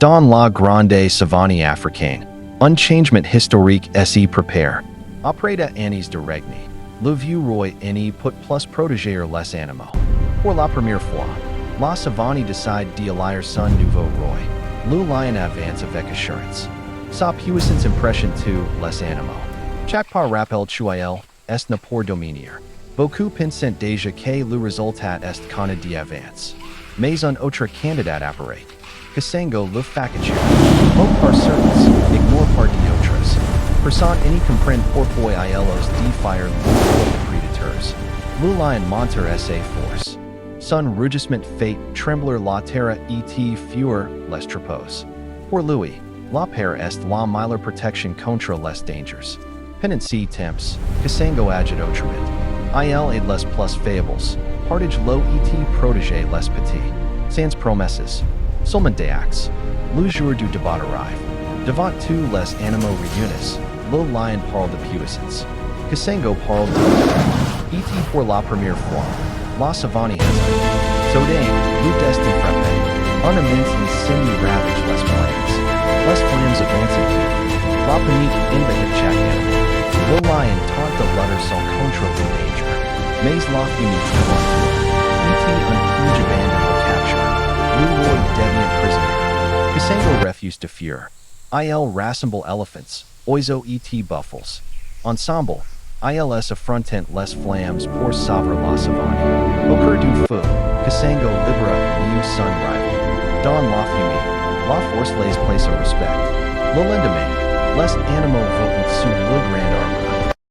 Dans la grande savane africaine. Unchangement historique se prépare. Après années de règne. Le vieux roi n'est put plus protéger les animaux. Pour la première fois, la savane décide d'élire son nouveau roi. Le lion avance avec assurance. Sa puissance impression tous les animaux. Chaque par rappel chuael est ne pour dominer. Beaucoup pensent déjà que le résultat est connu d'avance. Mais un autre candidat apparaît. Kasango le facture. Hope par certains, ignore par d'autres. Personne n'y comprend pourquoi ils défient les prédateurs. Le lion monter sa force. Son rugissement fait trembler la terre et fuir les troupeaux. Pour lui, la peur est la meilleure protection contre les dangers. Pendant ces temps, Kasango agit autrement. Il et les plus faibles, partage l'eau et protéger les petits. Sans promesses. Seulement des actes. Le jour du débat arrive. Devant tous les animaux réunis, le lion parle de puissance. Kasango parle de et pour la première fois. La savane hésite. Soudain, le destin frappé. Un immense incendie ravage les plains. Les flammes avancent. La panique envahit chaque animal. Le lion tente de lutter son contre le danger. Mais la fumée tourne. Et un huge abandon le capture. Le roi devient prisonnier. Kasango refuse de fuir. Il rassemble éléphants, oiseaux et buffles. Ensemble, ils affrontent les flammes pour sauver la savane. Au cœur du feu, Kasango libère mieux son rival. Dans la fumée, la force les place au respect. Le lendemain, les animaux votent sous le grand arbre.